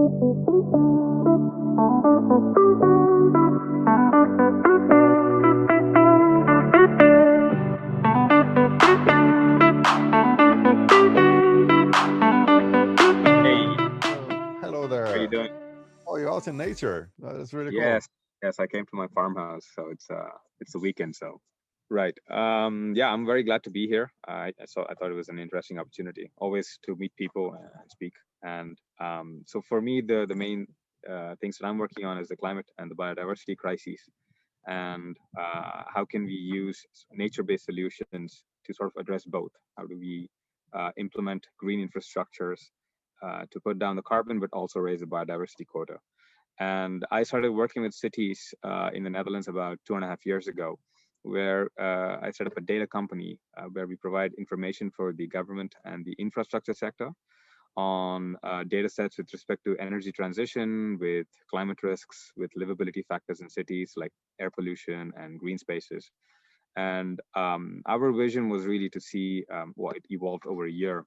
Hey, Hello how are you there. doing? Oh, you're out in nature. That's really cool. Yes, yes, I came to my farmhouse, so it's the weekend, so right. Yeah, I'm very glad to be here. I thought it was an interesting opportunity, always to meet people and speak. And so for me, the main things that I'm working on is the climate and the biodiversity crises, and how can we use nature-based solutions to sort of address both? How do we implement green infrastructures to put down the carbon, but also raise the biodiversity quota? And I started working with cities in the Netherlands about 2.5 years ago, where I set up a data company where we provide information for the government and the infrastructure sector on data sets with respect to energy transition, with climate risks, with livability factors in cities like air pollution and green spaces. And our vision was really to see what it evolved over a year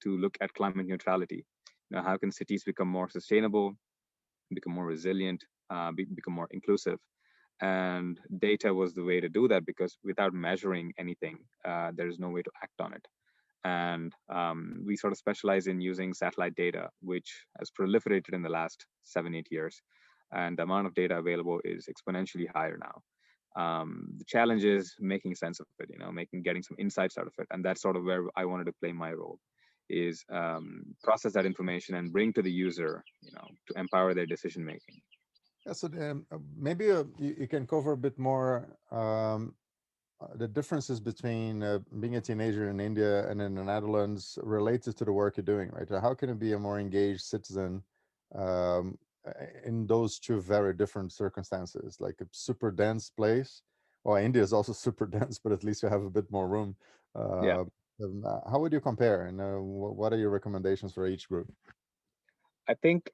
to look at climate neutrality. How can cities become more sustainable, become more resilient, become more inclusive? And data was the way to do that, because without measuring anything, there's no way to act on it. And we sort of specialize in using satellite data, which has proliferated in the last 7, 8 years. And the amount of data available is exponentially higher now. The challenge is making sense of it, getting some insights out of it. And that's sort of where I wanted to play my role, is process that information and bring to the user, to empower their decision making. Yeah, so maybe you can cover a bit more the differences between being a teenager in India and in the Netherlands related to the work you're doing, right? How can you be a more engaged citizen um, in those two very different circumstances? Like a super dense place. Well, India is also super dense, but at least you have a bit more room. Yeah, How would you compare? And what are your recommendations for each group? I think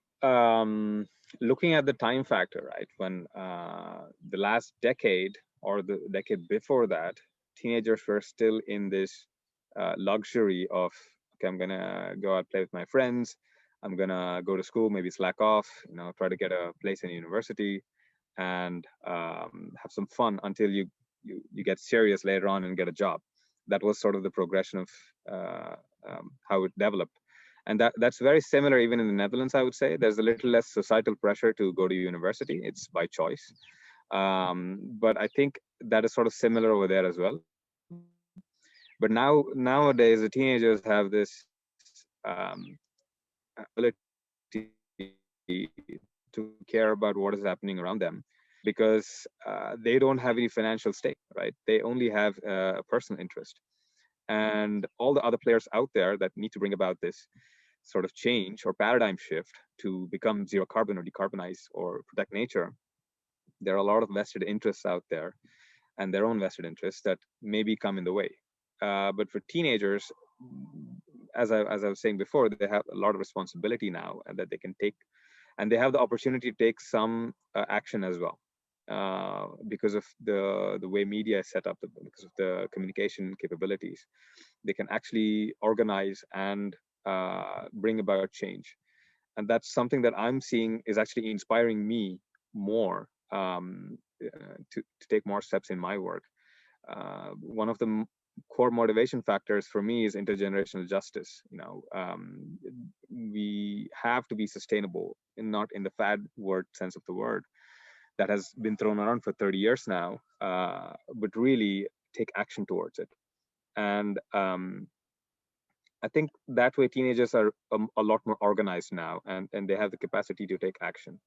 looking at the time factor, right? When the last decade or the decade before that, teenagers were still in this luxury of, okay, I'm gonna go out play with my friends. I'm gonna go to school, maybe slack off, try to get a place in university and have some fun until you get serious later on and get a job. That was sort of the progression of how it developed, and that's very similar even in the Netherlands. I would say there's a little less societal pressure to go to university; it's by choice. But I think that is sort of similar over there as well. But nowadays, the teenagers have this ability to care about what is happening around them, because they don't have any financial stake, right? They only have a personal interest. And all the other players out there that need to bring about this sort of change or paradigm shift to become zero carbon or decarbonize or protect nature, there are a lot of vested interests out there and their own vested interests that maybe come in the way. But for teenagers, as I was saying before, they have a lot of responsibility now, and that they can take, and they have the opportunity to take some action as well, because of the way media is set up, because of the communication capabilities. They can actually organize and bring about change, and that's something that I'm seeing is actually inspiring me more, to take more steps in my work. One of the core motivation factors for me is intergenerational justice. We have to be sustainable, and not in the fad word sense of the word that has been thrown around for 30 years now, but really take action towards it. And I think that way teenagers are a lot more organized now, and they have the capacity to take action.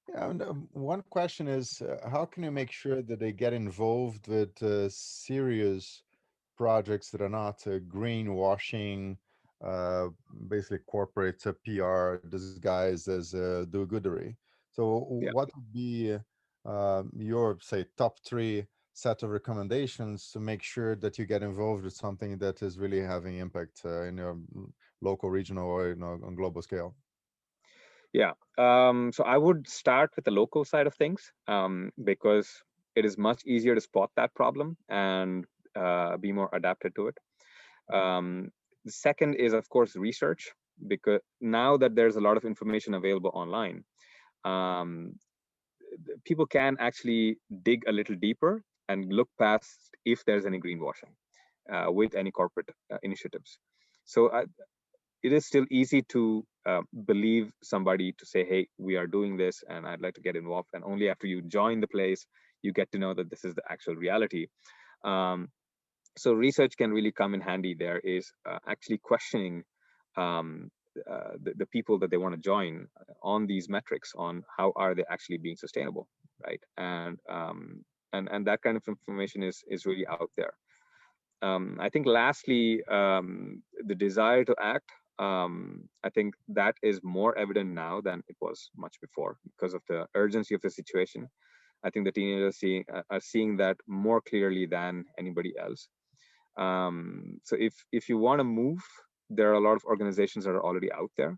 Yeah, and one question is, how can you make sure that they get involved with serious projects that are not greenwashing, uh, basically corporate PR disguised as do-goodery? So, Yeah. what would be your, say, top three set of recommendations to make sure that you get involved with something that is really having impact in your local, regional, or on global scale? Yeah. So I would start with the local side of things, because it is much easier to spot that problem and be more adapted to it. The second is, of course, research, because now that there's a lot of information available online, um, people can actually dig a little deeper and look past if there's any greenwashing with any corporate initiatives. So it is still easy to believe somebody to say, hey, we are doing this and I'd like to get involved. And only after you join the place, you get to know that this is the actual reality. Um, so research can really come in handy. There is actually questioning um, the people that they want to join on these metrics, on how are they actually being sustainable, right? And that kind of information is really out there. I think lastly, the desire to act, I think that is more evident now than it was much before because of the urgency of the situation. I think the teenagers are seeing that more clearly than anybody else. So if you want to move, there are a lot of organizations that are already out there.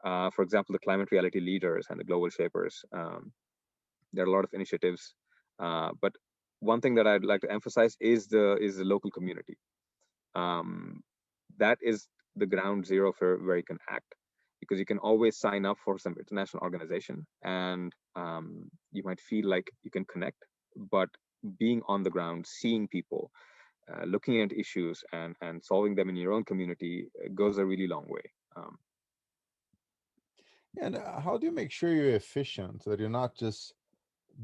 For example, the climate reality leaders and the global shapers. There are a lot of initiatives, but one thing that I'd like to emphasize is the local community. That is the ground zero for where you can act, because you can always sign up for some international organization and you might feel like you can connect, but being on the ground, seeing people, looking at issues and solving them in your own community goes a really long way. And how do you make sure you're efficient, so that you're not just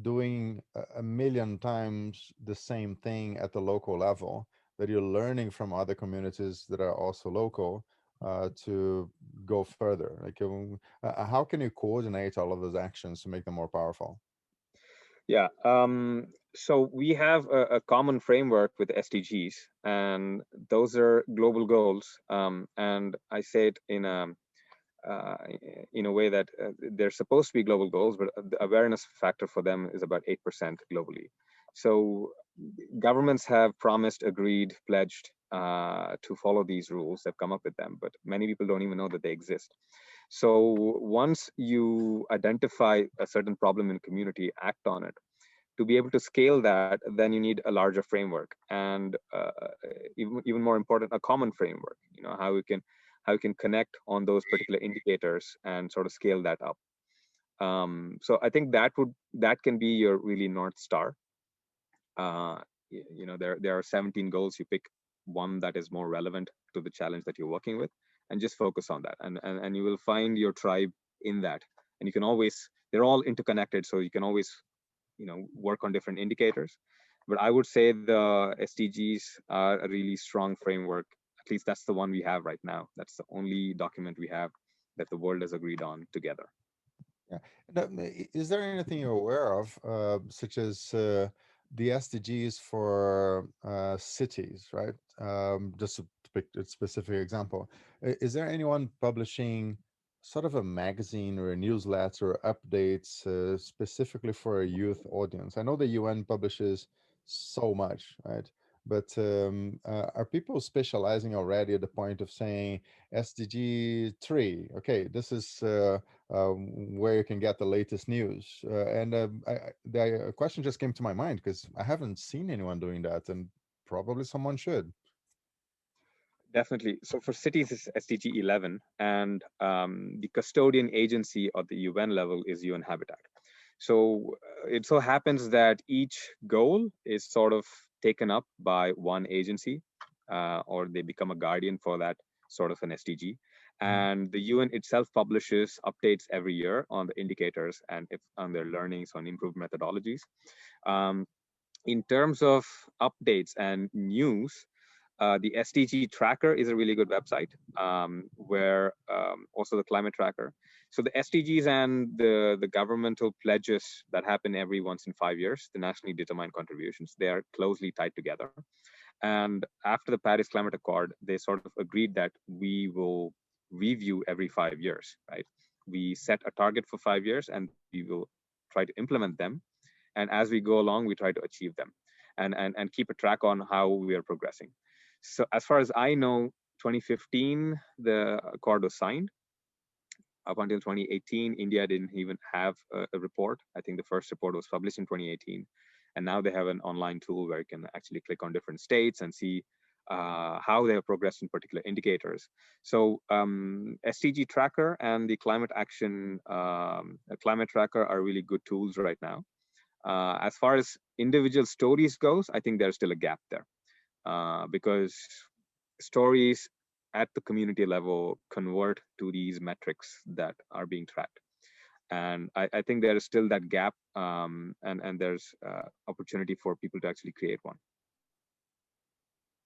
doing a million times the same thing at the local level, that you're learning from other communities that are also local to go further? Like, how can you coordinate all of those actions to make them more powerful? Yeah. So we have a common framework with SDGs, and those are global goals. And I say it uh, in a way that they're supposed to be global goals, but the awareness factor for them is about 8% globally. So governments have promised, agreed, pledged to follow these rules. They've come up with them, but many people don't even know that they exist. So once you identify a certain problem in a community, act on it. To be able to scale that, then you need a larger framework, and even more important, a common framework. You know, how you can connect on those particular indicators and sort of scale that up. So I think that can be your really north star. You know, there are 17 goals. You pick one that is more relevant to the challenge that you're working with, and just focus on that, and you will find your tribe in that. And you can always, they're all interconnected, so you can always, you know, work on different indicators. But I would say the SDGs are a really strong framework. At least that's the one we have right now. That's the only document we have that the world has agreed on together. Yeah. Is there anything you're aware of, such as the SDGs for cities, right? Just to pick a specific example, is there anyone publishing sort of a magazine or a newsletter or updates specifically for a youth audience? I know the UN publishes so much, right? But are people specializing already at the point of saying SDG 3? Okay, this is where you can get the latest news. And the question just came to my mind because I haven't seen anyone doing that, and probably someone should. Definitely. So for cities, it's SDG 11, and the custodian agency at the UN level is UN Habitat. So it so happens that each goal is sort of taken up by one agency, or they become a guardian for that sort of an SDG. And the UN itself publishes updates every year on the indicators and if on their learnings on improved methodologies. Um, in terms of updates and news, the SDG tracker is a really good website, where also the climate tracker. So the SDGs and the governmental pledges that happen every once in 5 years, the nationally determined contributions, they are closely tied together. And after the Paris Climate Accord, they sort of agreed that we will review every 5 years, right? We set a target for 5 years and we will try to implement them. And as we go along, we try to achieve them and keep a track on how we are progressing. So as far as I know, 2015, the accord was signed. Up until 2018, India didn't even have a report. I think the first report was published in 2018. And now they have an online tool where you can actually click on different states and see how they have progressed in particular indicators. So SDG tracker and the climate action climate tracker are really good tools right now. As far as individual stories goes, I think there's still a gap there, because stories at the community level convert to these metrics that are being tracked. And I think there is still that gap, and there's opportunity for people to actually create one.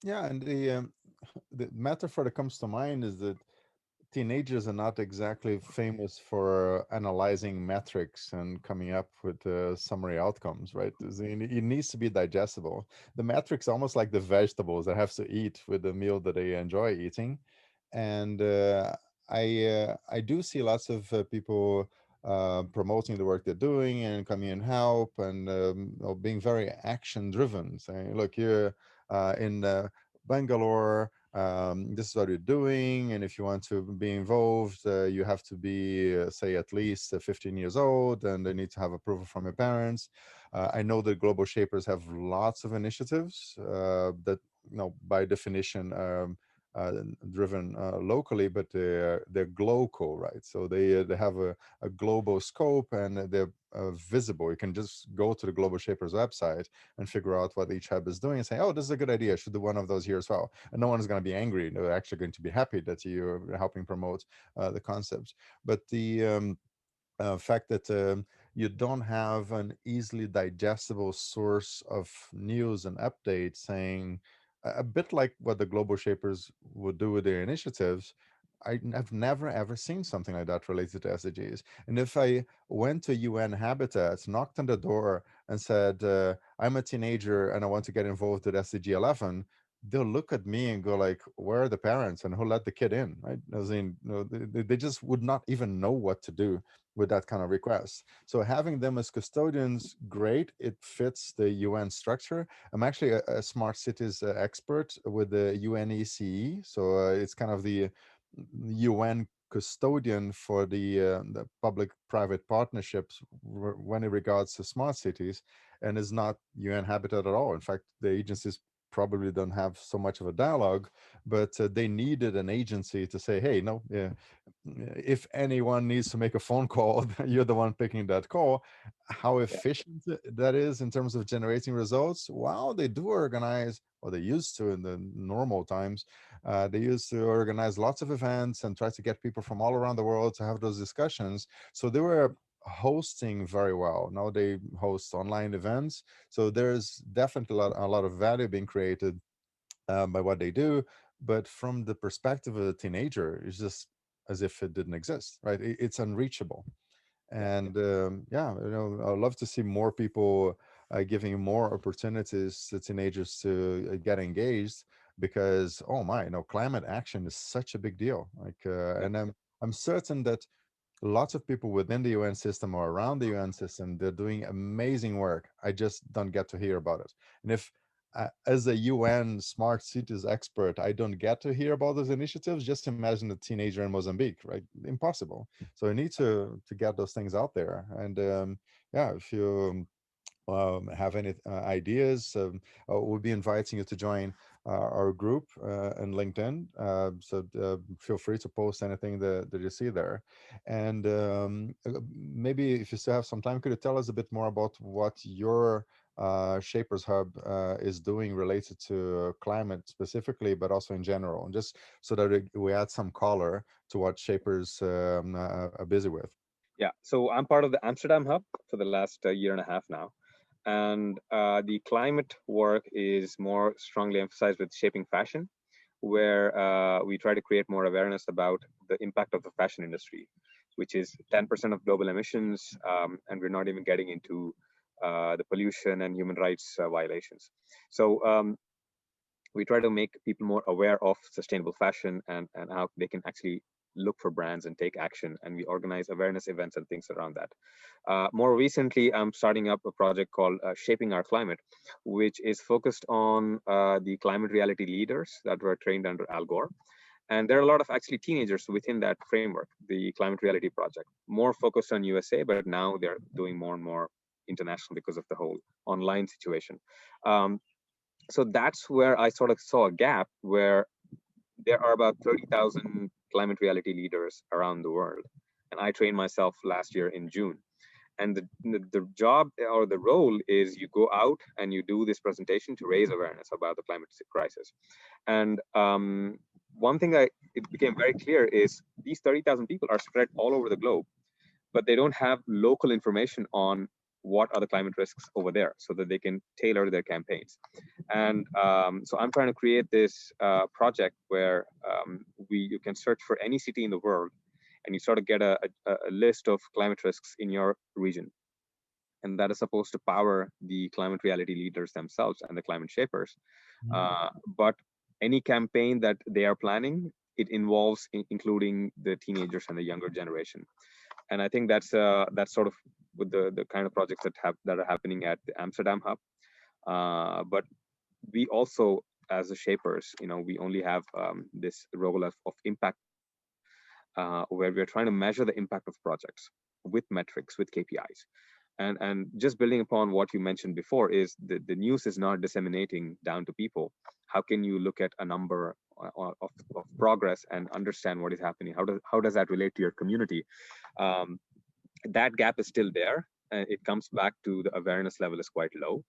Yeah, and the metaphor that comes to mind is that teenagers are not exactly famous for analyzing metrics and coming up with summary outcomes, right? It needs to be digestible. The metrics are almost like the vegetables that have to eat with the meal that they enjoy eating. And I do see lots of people promoting the work they're doing and coming in help and being very action driven, saying, look, here in Bangalore, this is what you're doing, and if you want to be involved, you have to be say at least 15 years old, and they need to have approval from your parents. I know that global shapers have lots of initiatives that, by definition, uh, driven locally, but they're global, right? So they have a global scope, and they're visible. You can just go to the Global Shapers website and figure out what each hub is doing and say, oh, this is a good idea, I should do one of those here as well. And no one is going to be angry. They're actually going to be happy that you're helping promote the concepts. But the fact that you don't have an easily digestible source of news and updates saying a bit like what the Global Shapers would do with their initiatives. I've never ever seen something like that related to SDGs. And if I went to UN Habitats, knocked on the door, and said, I'm a teenager and I want to get involved with SDG 11, they'll look at me and go like, where are the parents and who let the kid in, right? As in, they just would not even know what to do with that kind of request. So having them as custodians, great. It fits the UN structure. I'm actually a smart cities expert with the UNECE. So it's kind of the UN custodian for the public-private partnerships when it regards to smart cities, and is not UN Habitat at all. In fact, the agencies probably don't have so much of a dialogue, but they needed an agency to say, hey, no, if anyone needs to make a phone call, you're the one picking that call. How Yeah. efficient that is in terms of generating results. Wow, they do organize, or they used to in the normal times, they used to organize lots of events and try to get people from all around the world to have those discussions. So they were hosting very well. Now they host online events. So there's definitely a lot of value being created by what they do. But from the perspective of a teenager, it's just as if it didn't exist, right? It's unreachable. Yeah. And yeah, I'd love to see more people giving more opportunities to teenagers to get engaged, because oh my, climate action is such a big deal. Like, Yeah. and I'm certain that lots of people within the UN system or around the UN system, they're doing amazing work. I just don't get to hear about it. And if as a UN smart cities expert, I don't get to hear about those initiatives, just imagine a teenager in Mozambique, right? Impossible. So I need to get those things out there. And yeah, if you have any ideas, we'll be inviting you to join our group in LinkedIn. So feel free to post anything that you see there. And maybe if you still have some time, could you tell us a bit more about what your Shapers Hub is doing related to climate specifically, but also in general, and just so that we add some color to what Shapers are busy with. Yeah. So I'm part of the Amsterdam hub for the last year and a half now. And the climate work is more strongly emphasized with shaping fashion, where we try to create more awareness about the impact of the fashion industry, which is 10% of global emissions, and we're not even getting into the pollution and human rights violations. So we try to make people more aware of sustainable fashion, and how they can actually look for brands and take action. And we organize awareness events and things around that. More recently, I'm starting up a project called Shaping Our Climate, which is focused on the climate reality leaders that were trained under Al Gore. And there are a lot of actually teenagers within that framework, the Climate Reality Project, more focused on USA, but now they're doing more and more international because of the whole online situation. So that's where I sort of saw a gap where there are about 30,000 climate reality leaders around the world. And I trained myself last year in June. And the job or the role is you go out and you do this presentation to raise awareness about the climate crisis. And one thing it became very clear is these 30,000 people are spread all over the globe, but they don't have local information on what are the climate risks over there so that they can tailor their campaigns. And so I'm trying to create this project where you can search for any city in the world and you sort of get a list of climate risks in your region. And that is supposed to power the climate reality leaders themselves and the climate shapers. But any campaign that they are planning, it involves including the teenagers and the younger generation. And I think that's sort of with the kind of projects that are happening at the Amsterdam hub. But we also, as the shapers, we only have this role of impact, where we're trying to measure the impact of projects with metrics, with KPIs. And just building upon what you mentioned before is the news is not disseminating down to people. How can you look at a number of progress and understand what is happening? How does that relate to your community? That gap is still there. And it comes back to the awareness level is quite low.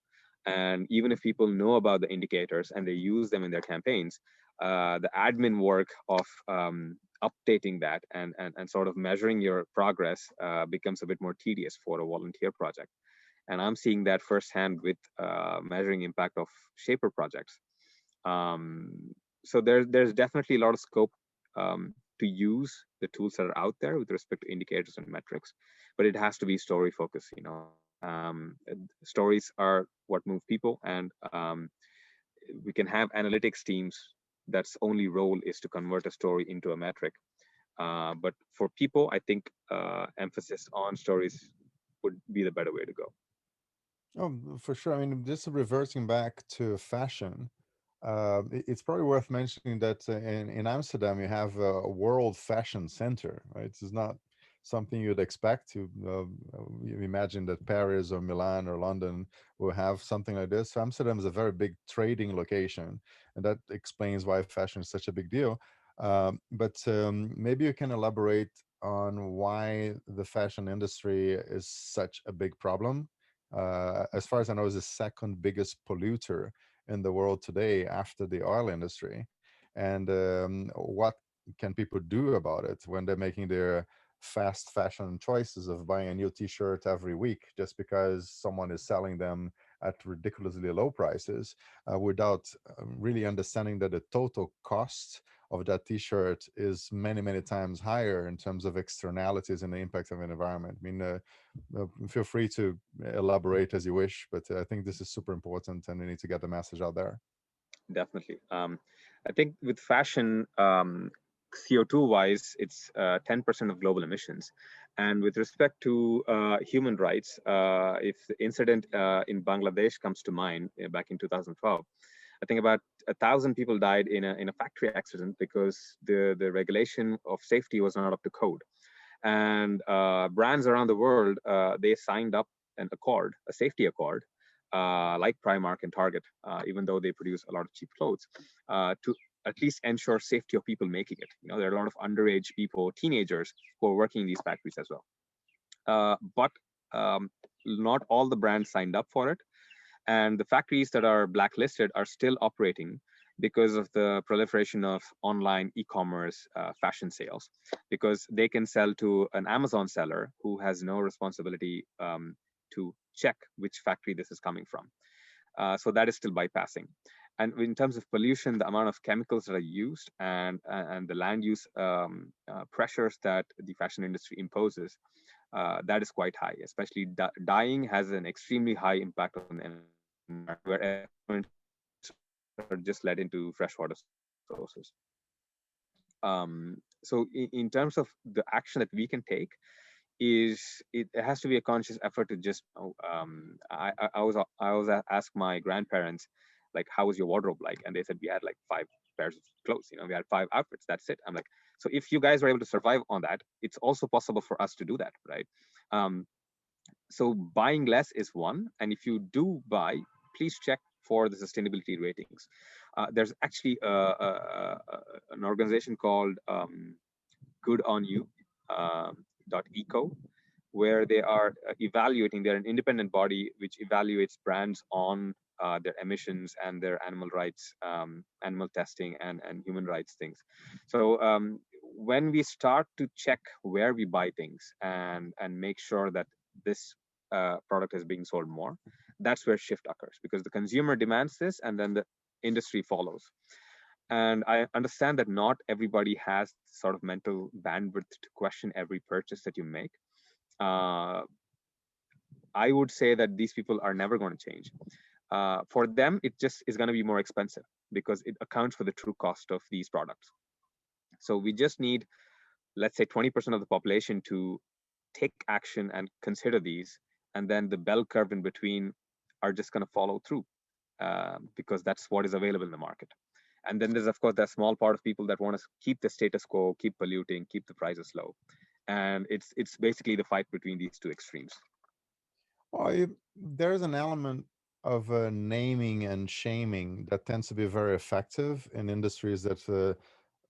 And even if people know about the indicators and they use them in their campaigns, the admin work of updating that and sort of measuring your progress becomes a bit more tedious for a volunteer project. And I'm seeing that firsthand with measuring impact of shaper projects. So there's definitely a lot of scope to use the tools that are out there with respect to indicators and metrics, but it has to be story focused. Stories are what move people, and we can have analytics teams that's only role is to convert a story into a metric. But for people, I think emphasis on stories would be the better way to go. Oh, for sure. I mean, just reversing back to fashion, it's probably worth mentioning that in Amsterdam you have a world fashion center, right? It's not something you'd expect to you imagine that Paris or Milan or London will have something like this. So Amsterdam is a very big trading location, and that explains why fashion is such a big deal. But maybe you can elaborate on why the fashion industry is such a big problem. As far as I know, is the second biggest polluter in the world today after the oil industry. And what can people do about it when they're making their fast fashion choices of buying a new t-shirt every week just because someone is selling them at ridiculously low prices, without really understanding that the total cost of that t-shirt is many, many times higher in terms of externalities and the impact of an environment. I mean, feel free to elaborate as you wish, but I think this is super important and we need to get the message out there. Definitely. I think with fashion, CO2 wise, it's 10% of global emissions. And with respect to human rights, if the incident in Bangladesh comes to mind back in 2012, I think about 1,000 people died in a factory accident because the regulation of safety was not up to code. And brands around the world, they signed up an accord, a safety accord, like Primark and Target, even though they produce a lot of cheap clothes, to at least ensure safety of people making it. There are a lot of underage people, teenagers, who are working in these factories as well. But not all the brands signed up for it. And the factories that are blacklisted are still operating because of the proliferation of online e-commerce fashion sales, because they can sell to an Amazon seller who has no responsibility to check which factory this is coming from. So that is still bypassing. And in terms of pollution, the amount of chemicals that are used and the land use pressures that the fashion industry imposes, that is quite high. Especially dyeing has an extremely high impact on the environment, where are just let into freshwater sources. So in terms of the action that we can take, is it has to be a conscious effort to just I was asked my grandparents, like, how was your wardrobe like? And they said we had like 5 pairs of clothes, we had 5 outfits, that's it. I'm like, so if you guys were able to survive on that, it's also possible for us to do that, right? So buying less is one, and if you do buy, please check for the sustainability ratings. There's actually an organization called Good on You .eco, where they are evaluating. They're an independent body which evaluates brands on their emissions and their animal rights, animal testing, and human rights things. So when we start to check where we buy things and make sure that this product is being sold more, that's where shift occurs, because the consumer demands this and then the industry follows. And I understand that not everybody has sort of mental bandwidth to question every purchase that you make. uh, I would say that these people are never going to change. For them, it just is going to be more expensive because it accounts for the true cost of these products. So we just need, let's say, 20% of the population to take action and consider these, and then the bell curve in between are just going to follow through, because that's what is available in the market. And then there's, of course, that small part of people that want to keep the status quo, keep polluting, keep the prices low. And it's basically the fight between these two extremes. Well, there's an element of naming and shaming that tends to be very effective in industries that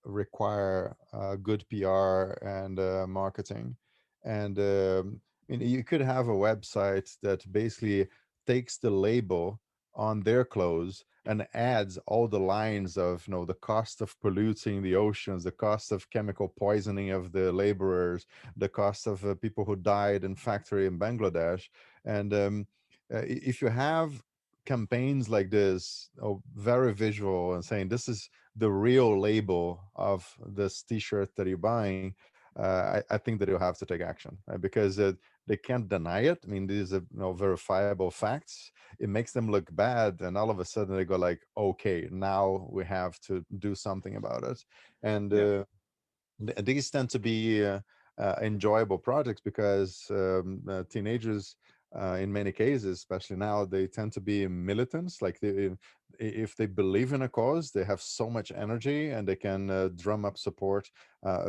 require good PR and marketing. And I mean, you could have a website that basically takes the label on their clothes and adds all the lines of, the cost of polluting the oceans, the cost of chemical poisoning of the laborers, the cost of people who died in factory in Bangladesh. And if you have campaigns like this, very visual, and saying this is the real label of this T-shirt that you're buying, I think that you'll have to take action, right? Because they can't deny it. I mean, these are verifiable facts. It makes them look bad, and all of a sudden they go like, "Okay, now we have to do something about it." And Yeah. these tend to be enjoyable projects because teenagers, in many cases, especially now, they tend to be militants. Like if they believe in a cause, they have so much energy and they can drum up support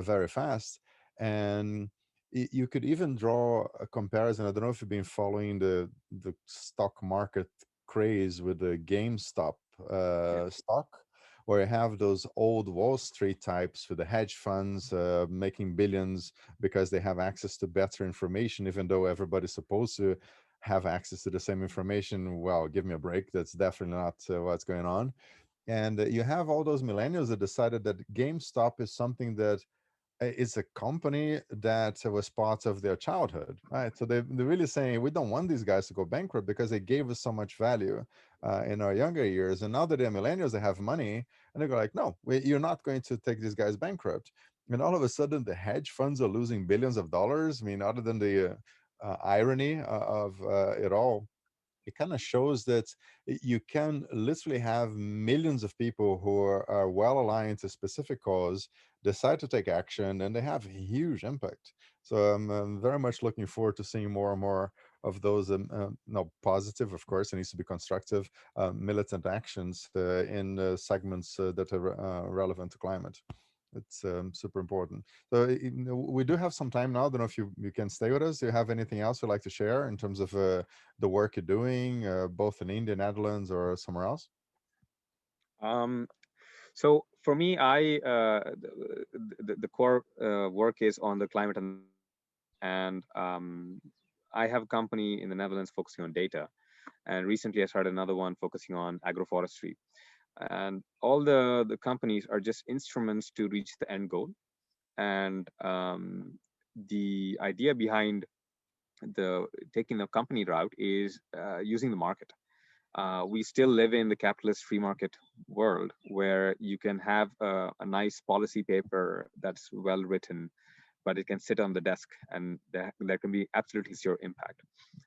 very fast. And you could even draw a comparison. I don't know if you've been following the stock market craze with the GameStop Yeah. stock, where you have those old Wall Street types with the hedge funds making billions because they have access to better information, even though everybody's supposed to have access to the same information. Well, give me a break. That's definitely not what's going on. And you have all those millennials that decided that GameStop is something that is a company that was part of their childhood, right? So they're really saying we don't want these guys to go bankrupt because they gave us so much value in our younger years. And now that they're millennials, they have money, and they go like, no, you're not going to take these guys bankrupt. And all of a sudden, the hedge funds are losing billions of dollars. I mean, other than the irony of it all, it kind of shows that you can literally have millions of people who are well aligned to a specific cause decide to take action, and they have a huge impact. So I'm very much looking forward to seeing more and more of those no, positive, of course, it needs to be constructive, militant actions in segments that are relevant to climate. It's super important. So we do have some time now. I don't know if you can stay with us. Do you have anything else you'd like to share in terms of the work you're doing, both in India, Netherlands, or somewhere else? Um, so for me, the core work is on the climate and I have a company in the Netherlands focusing on data, and recently I started another one focusing on agroforestry. And all the companies are just instruments to reach the end goal. And the idea behind the taking the company route is using the market. We still live in the capitalist free market world where you can have a nice policy paper that's well written, but it can sit on the desk and there can be absolutely zero impact.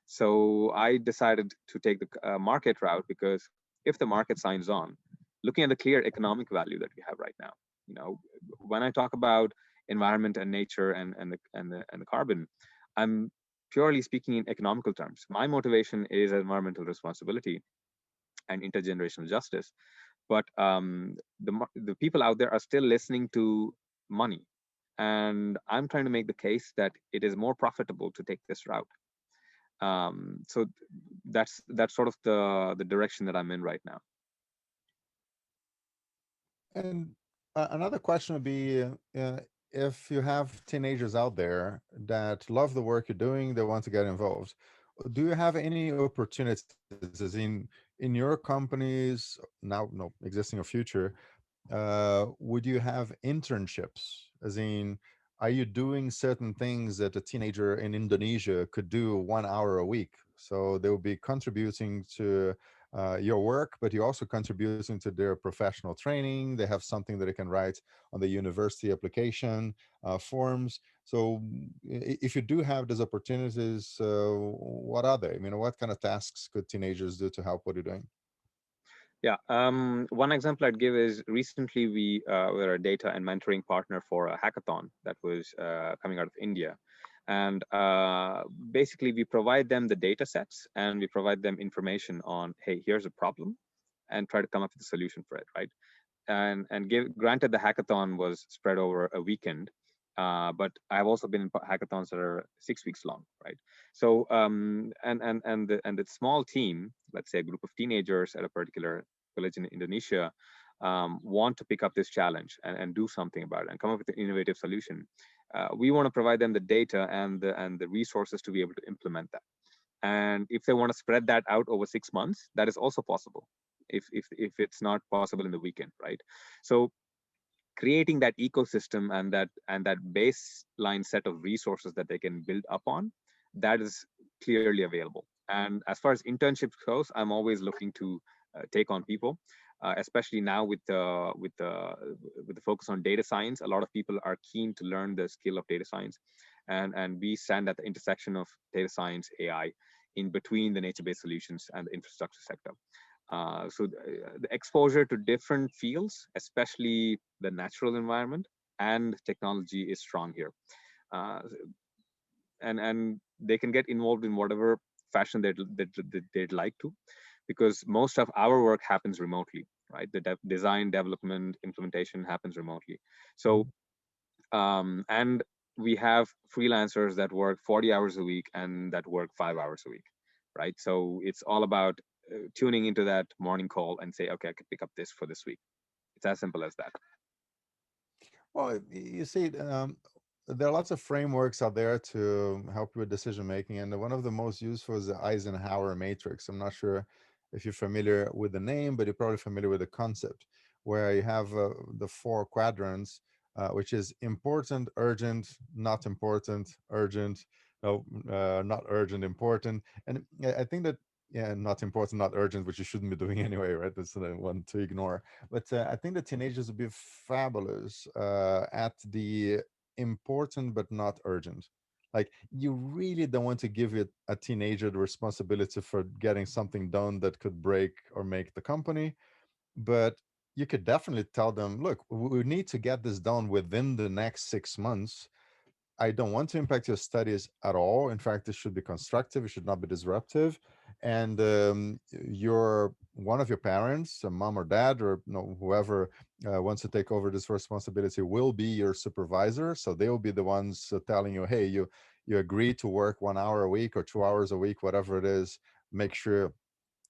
So I decided to take the market route because if the market signs on, looking at the clear economic value that we have right now, when I talk about environment and nature and the carbon, I'm purely speaking in economical terms. My motivation is environmental responsibility and intergenerational justice. But the people out there are still listening to money, and I'm trying to make the case that it is more profitable to take this route. So that's sort of the direction that I'm in right now. And another question would be, if you have teenagers out there that love the work you're doing, they want to get involved, do you have any opportunities, as in your companies now, no, existing or future, would you have internships? As in, are you doing certain things that a teenager in Indonesia could do 1 hour a week? So they will be contributing to your work, but you're also contributing to their professional training. They have something that they can write on the university application forms. So if you do have those opportunities, what are they? I mean, what kind of tasks could teenagers do to help what you're doing? Yeah. One example I'd give is recently we were a data and mentoring partner for a hackathon that was coming out of India. And basically, we provide them the data sets and we provide them information on, hey, here's a problem, and try to come up with a solution for it, right? Granted, the hackathon was spread over a weekend, but I've also been in hackathons that are 6 weeks long, right? So and the small team, let's say a group of teenagers at a particular village in Indonesia, want to pick up this challenge and do something about it and come up with an innovative solution. We want to provide them the data and the resources to be able to implement that. And if they want to spread that out over 6 months, that is also possible. If it's not possible in the weekend, right? So creating that ecosystem and that baseline set of resources that they can build up on, that is clearly available. And as far as internships goes, I'm always looking to take on people, especially now with the focus on data science. A lot of people are keen to learn the skill of data science, and we stand at the intersection of data science, AI, in between the nature-based solutions and the infrastructure sector. The exposure to different fields, especially the natural environment and technology, is strong here. Uh, and they can get involved in whatever fashion they'd like to, because most of our work happens remotely, right? The design, development, implementation happens remotely. So and we have freelancers that work 40 hours a week and that work 5 hours a week, right? So it's all about tuning into that morning call and say, okay, I could pick up this for this week. It's as simple as that. Well, you see, there are lots of frameworks out there to help you with decision making, and one of the most useful is the Eisenhower matrix. I'm not sure if you're familiar with the name, but you're probably familiar with the concept, where you have the four quadrants, which is important, urgent, not important, urgent, no, not urgent, important, and I think that, yeah, not important, not urgent, which you shouldn't be doing anyway, right? That's the one to ignore. But I think the teenagers would be fabulous at the important but not urgent. Like, you really don't want to give it a teenager the responsibility for getting something done that could break or make the company, but you could definitely tell them, look, we need to get this done within the next 6 months. I don't want to impact your studies at all. In fact, it should be constructive. It should not be disruptive. And your one of your parents, a mom or dad, or whoever wants to take over this responsibility, will be your supervisor. So they will be the ones telling you, "Hey, you agree to work 1 hour a week or 2 hours a week, whatever it is. Make sure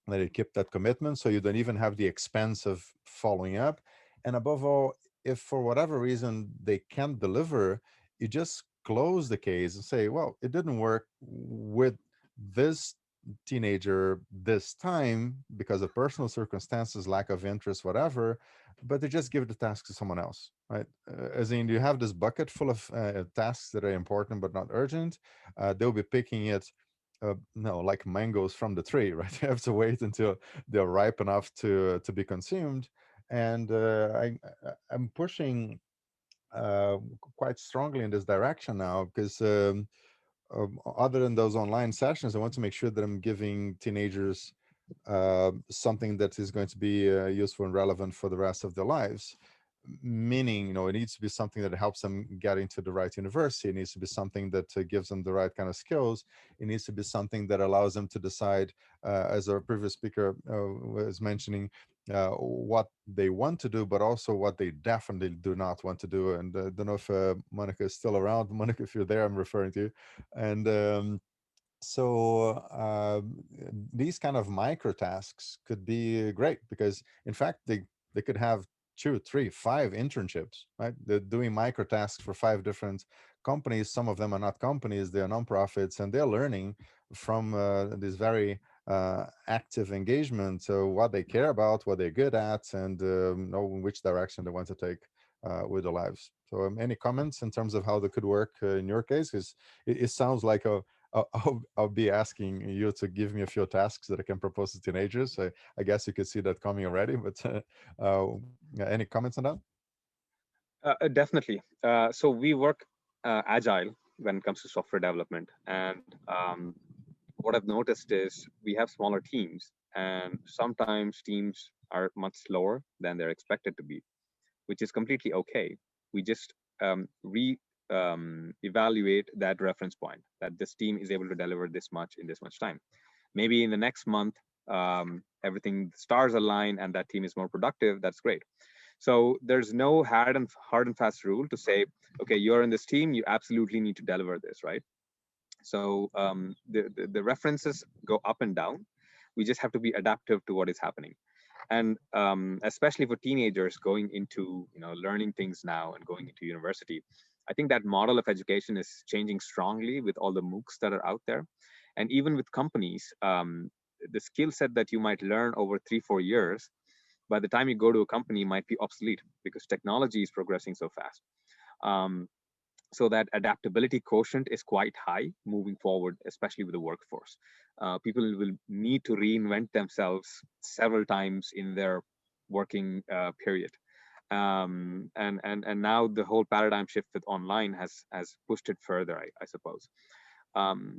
that you keep that commitment, so you don't even have the expense of following up. And above all, if for whatever reason they can't deliver, you just close the case and say, well, it didn't work with this teenager this time because of personal circumstances, lack of interest, whatever, but they just give the task to someone else, right? As in, you have this bucket full of tasks that are important but not urgent. They'll be picking it, no, like mangoes from the tree, right? You have to wait until they're ripe enough to be consumed. And I'm pushing quite strongly in this direction now, because other than those online sessions, I want to make sure that I'm giving teenagers something that is going to be useful and relevant for the rest of their lives. Meaning, it needs to be something that helps them get into the right university. It needs to be something that gives them the right kind of skills. It needs to be something that allows them to decide, as our previous speaker was mentioning, what they want to do, but also what they definitely do not want to do. And I don't know if Monica is still around. Monica, if you're there, I'm referring to you. And So these kind of micro tasks could be great because, in fact, they could have 2, 3, 5 internships, right? They're doing micro tasks for 5 different companies. Some of them are not companies; they are nonprofits, and they're learning from this very active engagement. So what they care about, what they're good at, and know in which direction they want to take with their lives. So, any comments in terms of how they could work in your case? Because it sounds like I'll be asking you to give me a few tasks that I can propose to teenagers. I guess you could see that coming already, but uh, any comments on that? Definitely. So we work agile when it comes to software development, and what I've noticed is we have smaller teams, and sometimes teams are much slower than they're expected to be, which is completely okay. We just evaluate that reference point that this team is able to deliver this much in this much time. Maybe in the next month, everything stars align and that team is more productive. That's great. So there's no hard and fast rule to say, okay, you're in this team, you absolutely need to deliver this, right? So the references go up and down. We just have to be adaptive to what is happening, and especially for teenagers going into learning things now and going into university. I think that model of education is changing strongly with all the MOOCs that are out there, and even with companies. The skill set that you might learn over 3-4 years, by the time you go to a company, might be obsolete because technology is progressing so fast. Um, so that adaptability quotient is quite high moving forward, especially with the workforce. People will need to reinvent themselves several times in their working period. And now the whole paradigm shift with online has pushed it further, I suppose.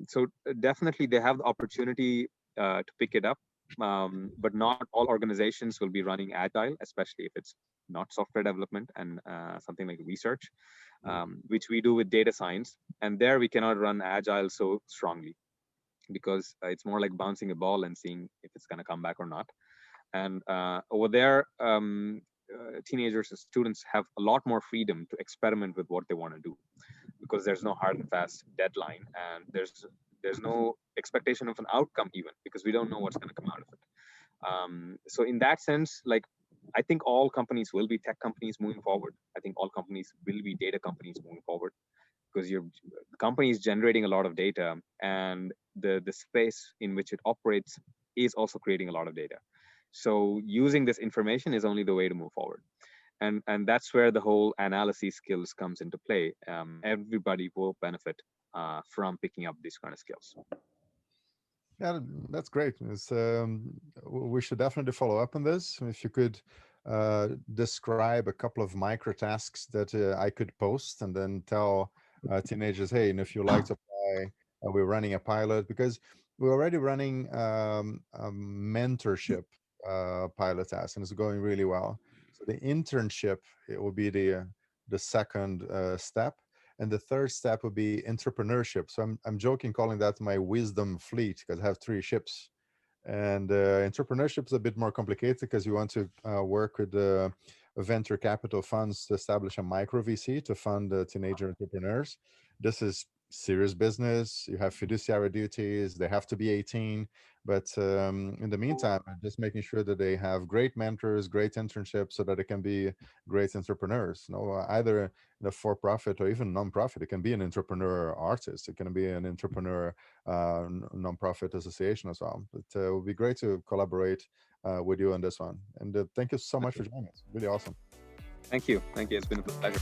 So definitely they have the opportunity to pick it up, but not all organizations will be running agile, especially if it's not software development and something like research, which we do with data science. And there we cannot run agile so strongly because it's more like bouncing a ball and seeing if it's going to come back or not. And over there, teenagers and students have a lot more freedom to experiment with what they want to do because there's no hard and fast deadline, and there's no expectation of an outcome even because we don't know what's going to come out of it. So in that sense, like, I think all companies will be tech companies moving forward. I think all companies will be data companies moving forward because the company is generating a lot of data, and the space in which it operates is also creating a lot of data. So using this information is only the way to move forward. And that's where the whole analysis skills comes into play. Everybody will benefit from picking up these kind of skills. Yeah, that's great. We should definitely follow up on this. If you could describe a couple of micro tasks that I could post and then tell teenagers, hey, and if you like to apply, we're running a pilot because we're already running a mentorship pilot task and it's going really well. So the internship, it will be the second step. And the third step would be entrepreneurship. So I'm joking calling that my wisdom fleet because I have 3 ships. And entrepreneurship is a bit more complicated because you want to work with venture capital funds to establish a micro VC to fund teenager entrepreneurs. This is serious business. You have fiduciary duties. They have to be 18. But in the meantime, just making sure that they have great mentors, great internships, so that they can be great entrepreneurs. Either the for-profit or even non-profit. It can be an entrepreneur artist. It can be an entrepreneur non-profit association as well. But it would be great to collaborate with you on this one. And thank you so much for joining us. Really awesome. Thank you. It's been a pleasure.